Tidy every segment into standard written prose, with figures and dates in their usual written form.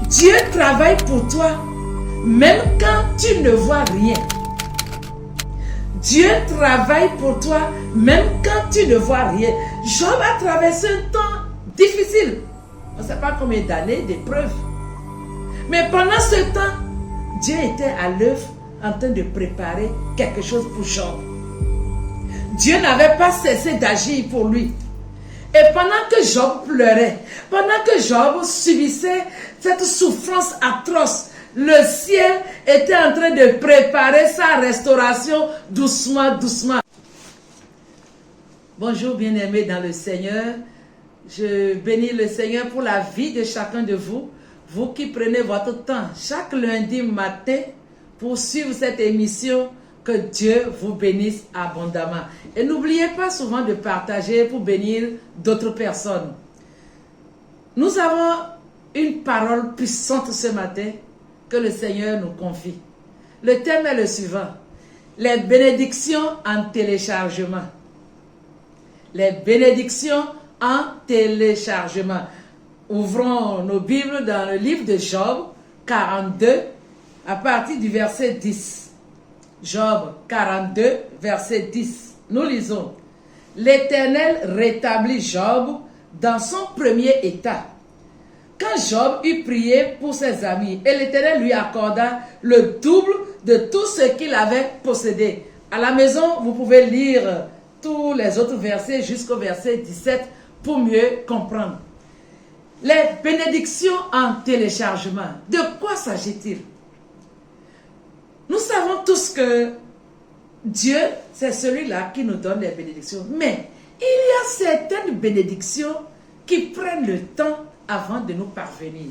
Dieu travaille pour toi, même quand tu ne vois rien. Dieu travaille pour toi, même quand tu ne vois rien. Job a traversé un temps difficile. On ne sait pas combien d'années, d'épreuves. Mais pendant ce temps, Dieu était à l'œuvre en train de préparer quelque chose pour Job. Dieu n'avait pas cessé d'agir pour lui. Et pendant que Job pleurait, pendant que Job subissait cette souffrance atroce, le ciel était en train de préparer sa restauration doucement, doucement. Bonjour bien-aimés dans le Seigneur. Je bénis le Seigneur pour la vie de chacun de vous. Vous qui prenez votre temps chaque lundi matin pour suivre cette émission, que Dieu vous bénisse abondamment. Et n'oubliez pas souvent de partager pour bénir d'autres personnes. Nous avons une parole puissante ce matin que le Seigneur nous confie. Le thème est le suivant: les bénédictions en téléchargement. Les bénédictions en téléchargement. Ouvrons nos Bibles dans le livre de Job 42 à partir du verset 10. Job 42, verset 10. Nous lisons: L'Éternel rétablit Job dans son premier état. Quand Job eut prié pour ses amis, et l'Éternel lui accorda le double de tout ce qu'il avait possédé. À la maison, vous pouvez lire tous les autres versets jusqu'au verset 17 pour mieux comprendre. Les bénédictions en téléchargement. De quoi s'agit-il? Nous savons tous que Dieu, c'est celui-là qui nous donne les bénédictions. Mais il y a certaines bénédictions qui prennent le temps avant de nous parvenir.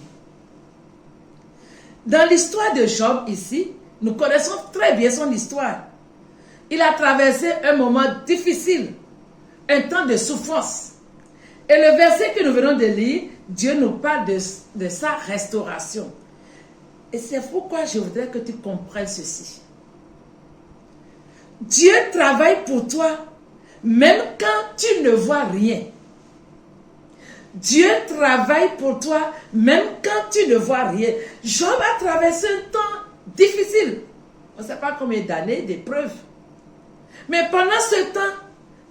Dans l'histoire de Job ici, nous connaissons très bien son histoire. Il a traversé un moment difficile, un temps de souffrance. Et le verset que nous venons de lire, Dieu nous parle de sa restauration. Et c'est pourquoi je voudrais que tu comprennes ceci. Dieu travaille pour toi, même quand tu ne vois rien. Dieu travaille pour toi, même quand tu ne vois rien. Job a traversé un temps difficile. On ne sait pas combien d'années, d'épreuves. Mais pendant ce temps,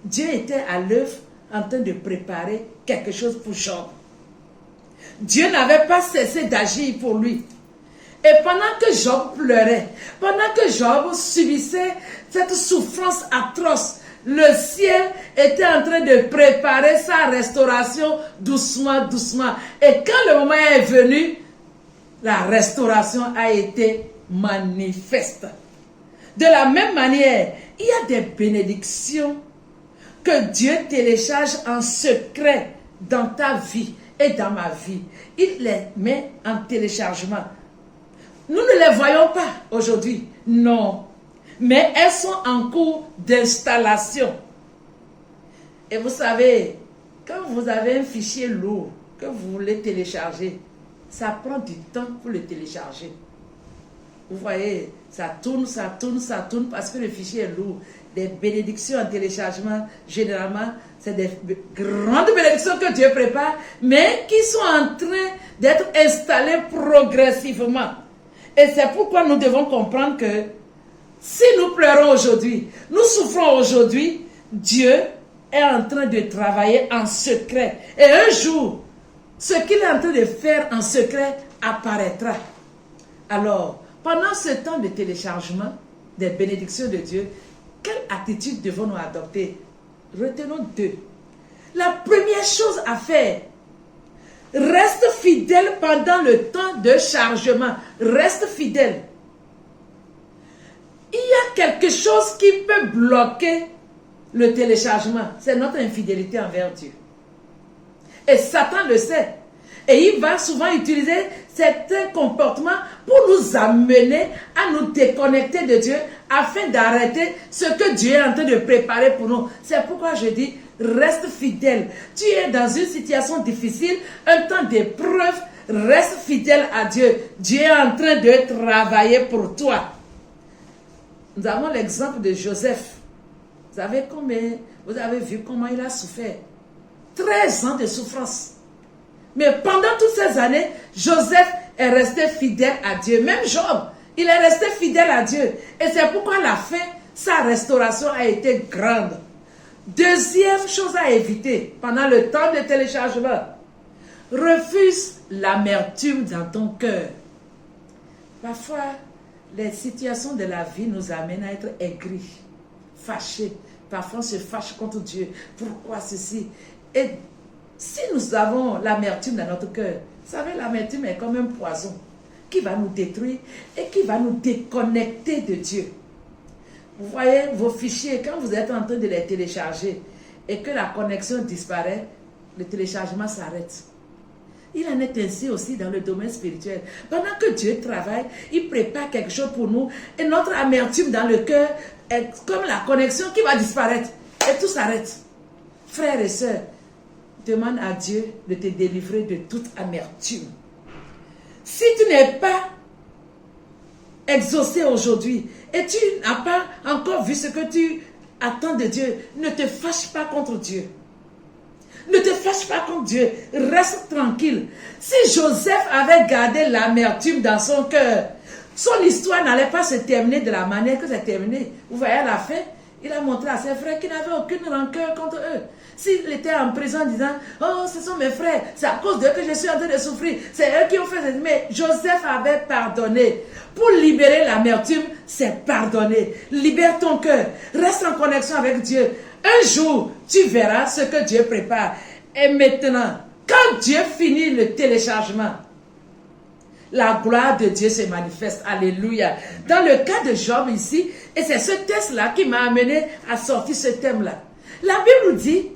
Dieu était à l'œuvre en train de préparer quelque chose pour Job. Dieu n'avait pas cessé d'agir pour lui. Et pendant que Job pleurait, pendant que Job subissait cette souffrance atroce, le ciel était en train de préparer sa restauration doucement, doucement. Et quand le moment est venu, la restauration a été manifeste. De la même manière, il y a des bénédictions que Dieu télécharge en secret dans ta vie et dans ma vie. Il les met en téléchargement. Nous ne les voyons pas aujourd'hui, non. Mais elles sont en cours d'installation. Et vous savez, quand vous avez un fichier lourd que vous voulez télécharger, ça prend du temps pour le télécharger. Vous voyez, ça tourne, ça tourne, ça tourne parce que le fichier est lourd. Des bénédictions en téléchargement, généralement, c'est des grandes bénédictions que Dieu prépare, mais qui sont en train d'être installées progressivement. Et c'est pourquoi nous devons comprendre que si nous pleurons aujourd'hui, nous souffrons aujourd'hui, Dieu est en train de travailler en secret. Et un jour, ce qu'il est en train de faire en secret apparaîtra. Alors, pendant ce temps de téléchargement des bénédictions de Dieu, quelle attitude devons-nous adopter? Retenons deux. La première chose à faire, reste fidèle pendant le temps de chargement. Reste fidèle. Il y a quelque chose qui peut bloquer le téléchargement. C'est notre infidélité envers Dieu. Et Satan le sait. Et il va souvent utiliser certains comportements pour nous amener à nous déconnecter de Dieu afin d'arrêter ce que Dieu est en train de préparer pour nous. C'est pourquoi je dis, reste fidèle. Tu es dans une situation difficile, un temps d'épreuve, reste fidèle à Dieu. Dieu est en train de travailler pour toi. Nous avons l'exemple de Joseph. Vous avez vu comment il a souffert. 13 ans de souffrance. Mais pendant toutes ces années, Joseph est resté fidèle à Dieu. Même Job, il est resté fidèle à Dieu. Et c'est pourquoi à la fin, sa restauration a été grande. Deuxième chose à éviter pendant le temps de téléchargement. Refuse l'amertume dans ton cœur. Parfois, les situations de la vie nous amènent à être aigris, fâchés. Parfois, on se fâche contre Dieu. Pourquoi ceci? Et si nous avons l'amertume dans notre cœur, vous savez, l'amertume est comme un poison qui va nous détruire et qui va nous déconnecter de Dieu. Vous voyez vos fichiers, quand vous êtes en train de les télécharger et que la connexion disparaît, le téléchargement s'arrête. Il en est ainsi aussi dans le domaine spirituel. Pendant que Dieu travaille, il prépare quelque chose pour nous et notre amertume dans le cœur est comme la connexion qui va disparaître et tout s'arrête. Frères et sœurs, demande à Dieu de te délivrer de toute amertume. Si tu n'es pas exaucé aujourd'hui et tu n'as pas encore vu ce que tu attends de Dieu, ne te fâche pas contre Dieu. Ne te fâche pas contre Dieu. Reste tranquille. Si Joseph avait gardé l'amertume dans son cœur, son histoire n'allait pas se terminer de la manière que c'est terminé. Vous voyez à la fin, il a montré à ses frères qu'il n'avait aucune rancœur contre eux. S'il était en prison en disant, oh, ce sont mes frères, c'est à cause d'eux que je suis en train de souffrir, c'est eux qui ont fait ça. Mais Joseph avait pardonné. Pour libérer l'amertume, c'est pardonner. Libère ton cœur. Reste en connexion avec Dieu. Un jour, tu verras ce que Dieu prépare. Et maintenant, quand Dieu finit le téléchargement, la gloire de Dieu se manifeste. Alléluia. Dans le cas de Job ici, et c'est ce texte-là qui m'a amené à sortir ce thème-là. La Bible nous dit,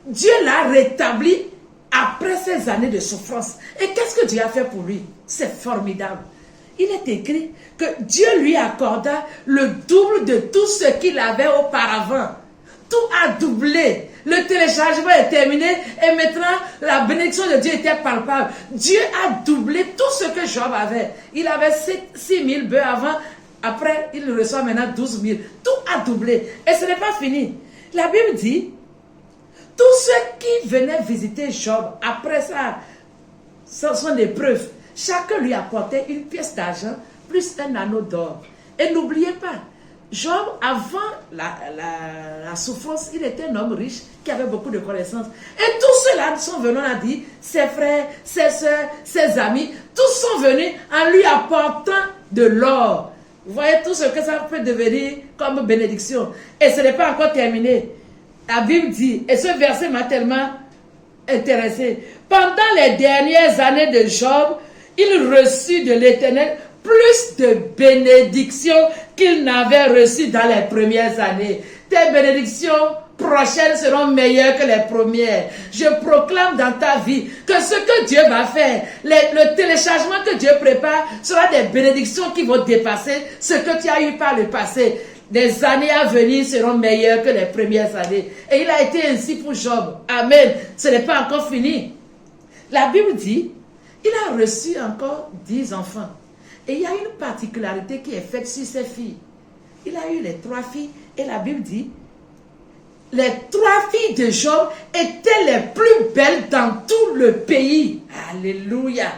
Dieu l'a rétabli après ces années de souffrance. Et qu'est-ce que Dieu a fait pour lui? C'est formidable. Il est écrit que Dieu lui accorda le double de tout ce qu'il avait auparavant. Tout a doublé. Le téléchargement est terminé et maintenant la bénédiction de Dieu était palpable. Dieu a doublé tout ce que Job avait. Il avait 6 000 bœufs avant. Après, il reçoit maintenant 12 000. Tout a doublé. Et ce n'est pas fini. La Bible dit, tous ceux qui venaient visiter Job après son épreuve, chacun lui apportait une pièce d'argent plus un anneau d'or. Et n'oubliez pas, Job, avant la souffrance, il était un homme riche qui avait beaucoup de connaissances. Et tous ceux-là sont venus, on a dit, ses frères, ses soeurs, ses amis, tous sont venus en lui apportant de l'or. Vous voyez tout ce que ça peut devenir comme bénédiction. Et ce n'est pas encore terminé. La Bible dit, et ce verset m'a tellement intéressé. Pendant les dernières années de Job, il reçut de l'Éternel plus de bénédictions qu'il n'avait reçues dans les premières années. Tes bénédictions prochaines seront meilleures que les premières. Je proclame dans ta vie que ce que Dieu va faire, le téléchargement que Dieu prépare sera des bénédictions qui vont dépasser ce que tu as eu par le passé. Des années à venir seront meilleures que les premières années. Et il a été ainsi pour Job. Amen. Ce n'est pas encore fini. La Bible dit, il a reçu encore 10 enfants. Et il y a une particularité qui est faite sur ses filles. Il a eu les 3 filles et la Bible dit, les 3 filles de Job étaient les plus belles dans tout le pays. Alléluia.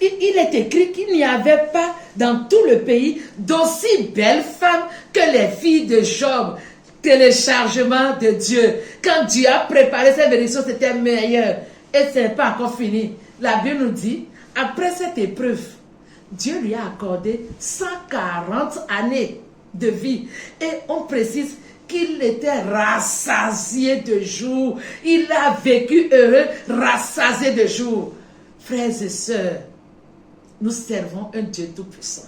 Il est écrit qu'il n'y avait pas dans tout le pays d'aussi belles femmes que les filles de Job. Téléchargement de Dieu. Quand Dieu a préparé ces bénédictions, c'était meilleur. Et ce n'est pas encore fini. La Bible nous dit, après cette épreuve, Dieu lui a accordé 140 années de vie. Et on précise qu'il était rassasié de jour. Il a vécu heureux, rassasié de jour. Frères et sœurs, nous servons un Dieu tout-puissant.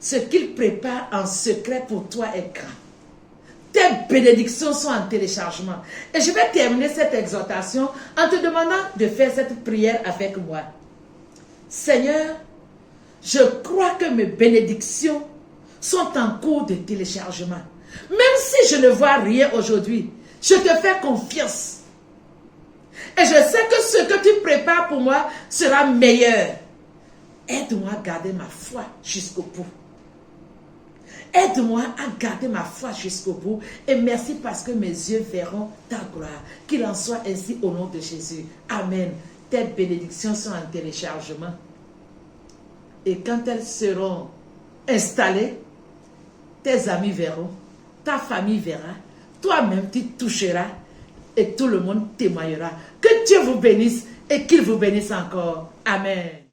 Ce qu'il prépare en secret pour toi est grand. Tes bénédictions sont en téléchargement. Et je vais terminer cette exhortation en te demandant de faire cette prière avec moi. Seigneur, je crois que mes bénédictions sont en cours de téléchargement. Même si je ne vois rien aujourd'hui, je te fais confiance. Et je sais que ce que tu prépares pour moi sera meilleur. Aide-moi à garder ma foi jusqu'au bout. Aide-moi à garder ma foi jusqu'au bout. Et merci parce que mes yeux verront ta gloire. Qu'il en soit ainsi au nom de Jésus. Amen. Tes bénédictions sont en téléchargement. Et quand elles seront installées, tes amis verront, ta famille verra, toi-même tu toucheras et tout le monde témoignera. Que Dieu vous bénisse et qu'il vous bénisse encore. Amen.